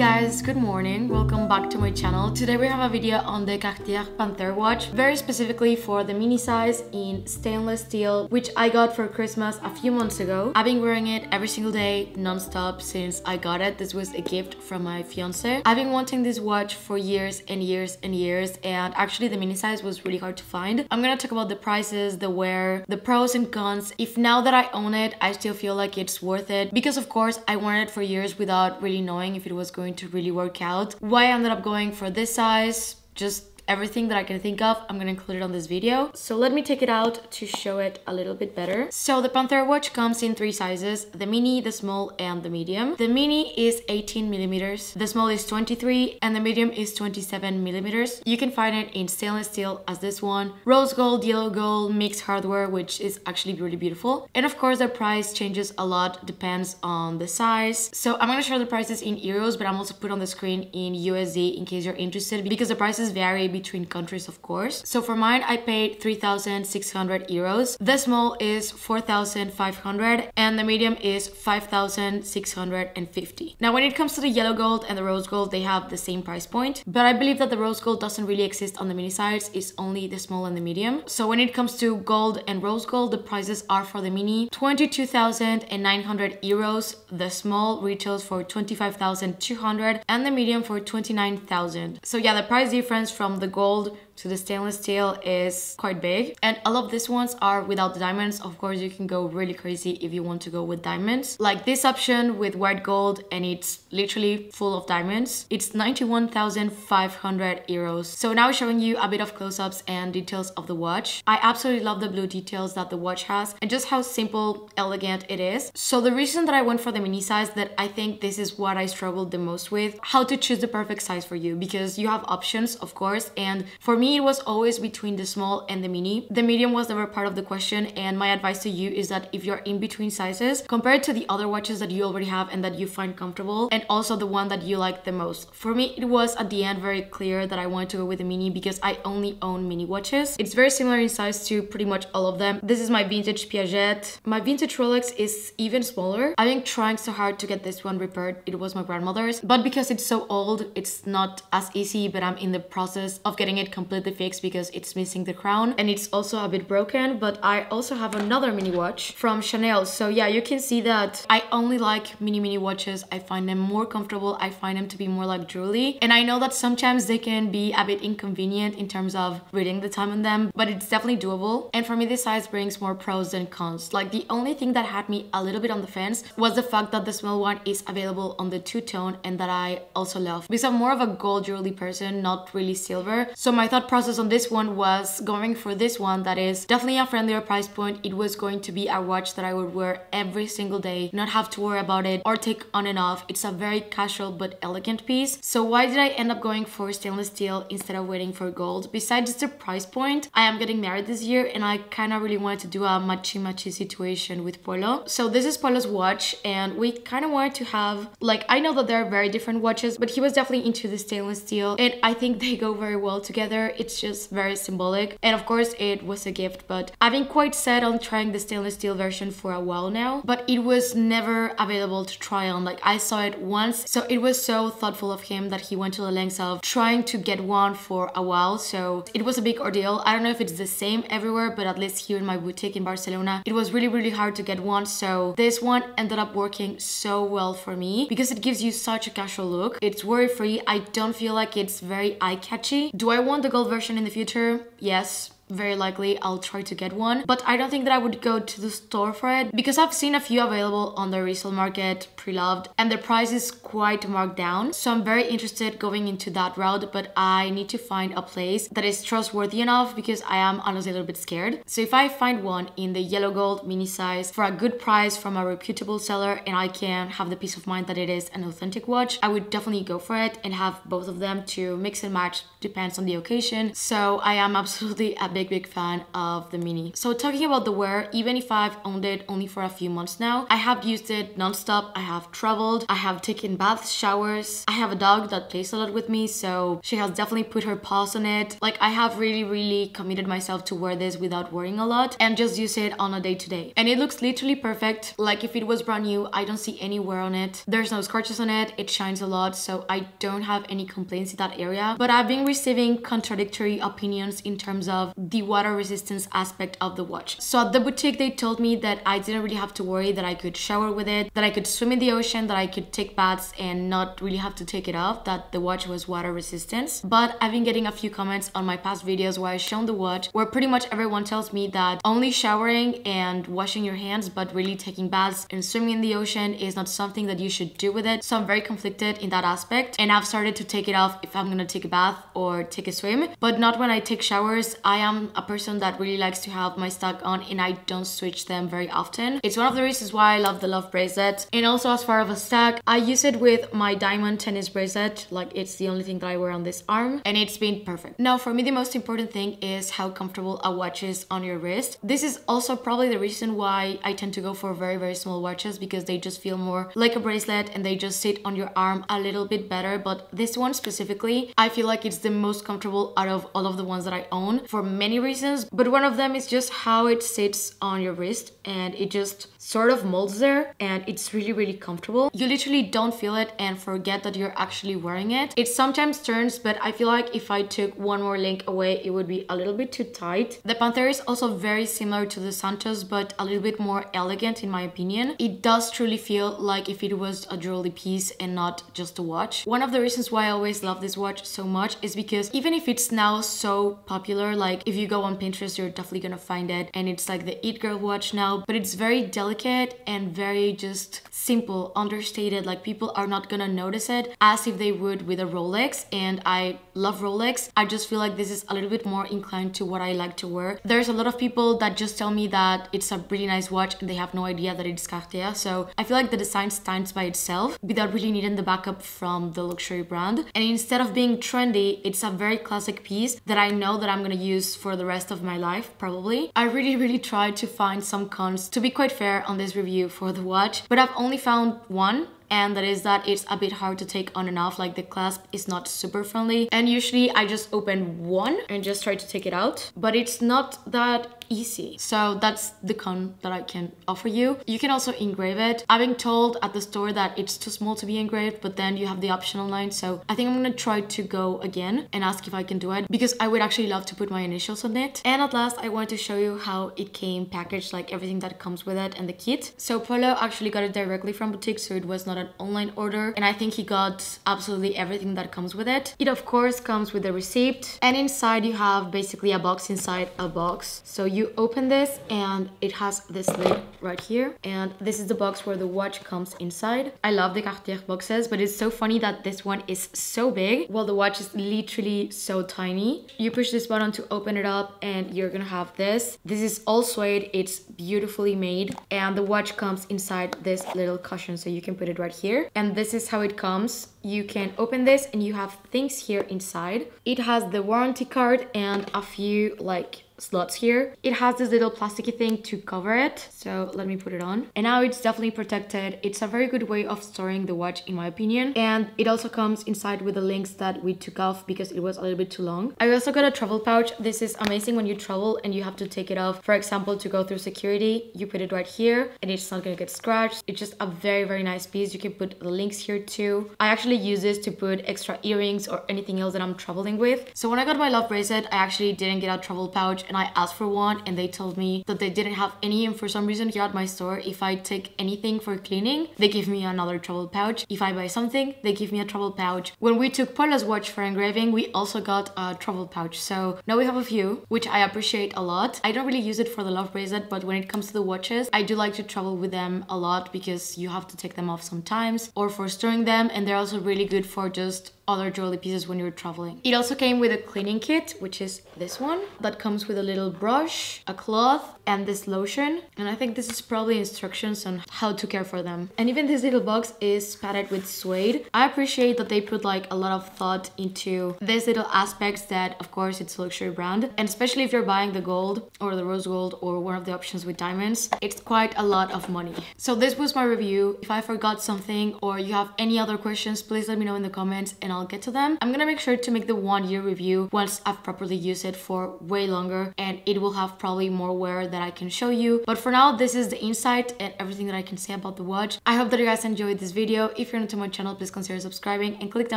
guys, good morning, welcome back to my channel. Today we have a video on the Cartier Panthère Watch, very specifically for the mini size in stainless steel, which I got for Christmas a few months ago. I've been wearing it every single day non-stop since I got it. This was a gift from my fiance. I've been wanting this watch for years and years and years, and actually the mini size was really hard to find. I'm gonna talk about the prices, the wear, the pros and cons. If now that I own it, I still feel like it's worth it, because of course I wanted it for years without really knowing if it was going to really work out. Why I ended up going for this size, just everything that I can think of, I'm gonna include it on this video. So let me take it out to show it a little bit better. So the Panthère watch comes in three sizes: the mini, the small, and the medium. The mini is 18 millimeters, the small is 23, and the medium is 27 millimeters. You can find it in stainless steel as this one, rose gold, yellow gold, mixed hardware, which is actually really beautiful. And of course the price changes a lot, depends on the size. So I'm gonna show the prices in euros, but I'm also put on the screen in USD in case you're interested, because the prices vary between countries, of course. So for mine, I paid 3,600 euros. The small is 4,500 and the medium is 5,650. Now, when it comes to the yellow gold and the rose gold, they have the same price point, but I believe that the rose gold doesn't really exist on the mini size. It's only the small and the medium. So when it comes to gold and rose gold, the prices are for the mini 22,900 euros. The small retails for 25,200 and the medium for 29,000. So yeah, the price difference from the gold to the stainless steel is quite big, and all of these ones are without the diamonds. Of course, you can go really crazy if you want to go with diamonds, like this option with white gold, and it's literally full of diamonds. It's 91,500 euros. So now showing you a bit of close-ups and details of the watch. I absolutely love the blue details that the watch has and just how simple, elegant it is. So the reason that I went for the mini size, that I think this is what I struggled the most with, how to choose the perfect size for you, because you have options, of course, and for me it was always between the small and the mini. The medium was never part of the question, and my advice to you is that if you're in between sizes, compared to the other watches that you already have and that you find comfortable, and also the one that you like the most. For me, it was at the end very clear that I wanted to go with the mini because I only own mini watches. It's very similar in size to pretty much all of them. This is my vintage Piaget. My vintage Rolex is even smaller. I've been trying so hard to get this one repaired. It was my grandmother's, but because it's so old, it's not as easy, but I'm in the process of getting it completely fixed because it's missing the crown and it's also a bit broken. But I also have another mini watch from Chanel. So yeah, you can see that I only like mini watches. I find them more comfortable. I find them to be more like jewelry, and I know that sometimes they can be a bit inconvenient in terms of reading the time on them, but it's definitely doable. And for me, this size brings more pros than cons. Like, the only thing that had me a little bit on the fence was the fact that the small one is available on the two-tone, and that I also love because I'm more of a gold jewelry person, not really silver. So my thought process on this one was going for this one that is definitely a friendlier price point. It was going to be a watch that I would wear every single day, not have to worry about it or take on and off. It's a very casual but elegant piece. So why did I end up going for stainless steel instead of waiting for gold? Besides the price point, I am getting married this year and I kind of really wanted to do a matchy situation with Polo. So this is Polo's watch, and we kind of wanted to have, like, I know that they're very different watches, but he was definitely into the stainless steel and I think they go very well together. It's just very symbolic, and of course it was a gift. But I've been quite set on trying the stainless steel version for a while now, but it was never available to try on. Like, I saw it once, so it was so thoughtful of him that he went to the lengths of trying to get one for a while. So it was a big ordeal. I don't know if it's the same everywhere, but at least here in my boutique in Barcelona, it was really hard to get one. So this one ended up working so well for me because it gives you such a casual look. It's worry-free. I don't feel like it's very eye-catchy. Do I want the gold version in the future? Yes. Very likely I'll try to get one, but I don't think that I would go to the store for it because I've seen a few available on the resale market, pre-loved, and the price is quite marked down. So I'm very interested going into that route, but I need to find a place that is trustworthy enough because I am honestly a little bit scared. So if I find one in the yellow gold mini size for a good price from a reputable seller and I can have the peace of mind that it is an authentic watch, I would definitely go for it and have both of them to mix and match, depends on the occasion. So I am absolutely a big big fan of the mini. So talking about the wear, even if I've owned it only for a few months now, I have used it non-stop. I have traveled, I have taken baths, showers. I have a dog that plays a lot with me, so she has definitely put her paws on it. Like, I have really committed myself to wear this without worrying a lot and just use it on a day-to-day. And it looks literally perfect. Like, if it was brand new, I don't see any wear on it. There's no scratches on it. It shines a lot, so I don't have any complaints in that area. But I've been receiving contradictory opinions in terms of the water resistance aspect of the watch. So at the boutique, they told me that I didn't really have to worry, that I could shower with it, that I could swim in the ocean, that I could take baths and not really have to take it off, that the watch was water resistant. But I've been getting a few comments on my past videos where I've shown the watch where pretty much everyone tells me that only showering and washing your hands, but really taking baths and swimming in the ocean is not something that you should do with it. So I'm very conflicted in that aspect, and I've started to take it off if I'm gonna take a bath or take a swim, but not when I take showers. I am a person that really likes to have my stack on, and I don't switch them very often. It's one of the reasons why I love the Love bracelet. And also, as far as a stack, I use it with my diamond tennis bracelet. Like, it's the only thing that I wear on this arm, and it's been perfect. Now, for me, the most important thing is how comfortable a watch is on your wrist. This is also probably the reason why I tend to go for very small watches, because they just feel more like a bracelet and they just sit on your arm a little bit better. But this one specifically, I feel like it's the most comfortable out of all of the ones that I own for many reasons, but one of them is just how it sits on your wrist, and it just sort of molds there, and it's really comfortable. You literally don't feel it and forget that you're actually wearing it. It sometimes turns, but I feel like if I took one more link away, it would be a little bit too tight. The Panthère is also very similar to the Santos, but a little bit more elegant in my opinion. It does truly feel like if it was a jewelry piece and not just a watch. One of the reasons why I always love this watch so much is because even if it's now so popular, like if you go on Pinterest, you're definitely gonna find it, and it's like the it girl watch now, but it's very delicate and very just simple, understated. Like, people are not gonna notice it as if they would with a Rolex, and I love Rolex. I just feel like this is a little bit more inclined to what I like to wear. There's a lot of people that just tell me that it's a really nice watch and they have no idea that it's Cartier, so I feel like the design stands by itself without really needing the backup from the luxury brand. And instead of being trendy, it's a very classic piece that I know that I'm gonna use for the rest of my life, probably. I really tried to find some cons, to be quite fair, on this review for the watch, but I've only found one, and that is that it's a bit hard to take on and off. Like, the clasp is not super friendly, and usually I just open one and just try to take it out, but it's not that easy. So that's the con that I can offer you. You can also engrave it. I've been told at the store that it's too small to be engraved, but then you have the optional line, so I think I'm gonna try to go again and ask if I can do it, because I would actually love to put my initials on it. And at last, I want to show you how it came packaged, like everything that comes with it and the kit. So Polo actually got it directly from boutique, so it was not an online order, and I think he got absolutely everything that comes with it. It of course comes with a receipt, and inside you have basically a box inside a box. So you open this and it has this lid right here, and this is the box where the watch comes inside. I love the Cartier boxes, but it's so funny that this one is so big while the watch is literally so tiny. You push this button to open it up and you're gonna have this. This is all suede, it's beautifully made, and the watch comes inside this little cushion, so you can put it right here. And this is how it comes. You can open this and you have things here inside. It has the warranty card and a few like slots here. It has this little plasticky thing to cover it, so let me put it on, and now it's definitely protected. It's a very good way of storing the watch in my opinion, and it also comes inside with the links that we took off because it was a little bit too long. I also got a travel pouch. This is amazing when you travel and you have to take it off, for example, to go through security. You put it right here and it's not gonna get scratched. It's just a very nice piece. You can put the links here too. I actually use this to put extra earrings or anything else that I'm traveling with. So when I got my Love bracelet, I actually didn't get a travel pouch, and I asked for one and they told me that they didn't have any, and for some reason here at my store, if I take anything for cleaning, they give me another travel pouch. If I buy something, they give me a travel pouch. When we took Paula's watch for engraving, we also got a travel pouch, so now we have a few, which I appreciate a lot. I don't really use it for the Love bracelet, but when it comes to the watches, I do like to travel with them a lot because you have to take them off sometimes, or for storing them, and they're also really good for just other jewelry pieces when you're traveling. It also came with a cleaning kit, which is this one, that comes with a little brush, a cloth, and this lotion. And I think this is probably instructions on how to care for them. And even this little box is padded with suede. I appreciate that they put like a lot of thought into these little aspects that, of course, it's a luxury brand. And especially if you're buying the gold or the rose gold or one of the options with diamonds, it's quite a lot of money. So this was my review. If I forgot something or you have any other questions, please let me know in the comments and I'll get to them. I'm gonna make sure to make the 1 year review once I've properly used it for way longer, and it will have probably more wear that I can show you. But for now, this is the insight and everything that I can say about the watch. I hope that you guys enjoyed this video. If you're new to my channel, please consider subscribing and click the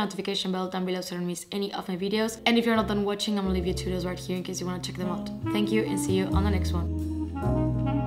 notification bell down below so you don't miss any of my videos. And if you're not done watching, I'm gonna leave you tutorials right here in case you want to check them out. Thank you and see you on the next one.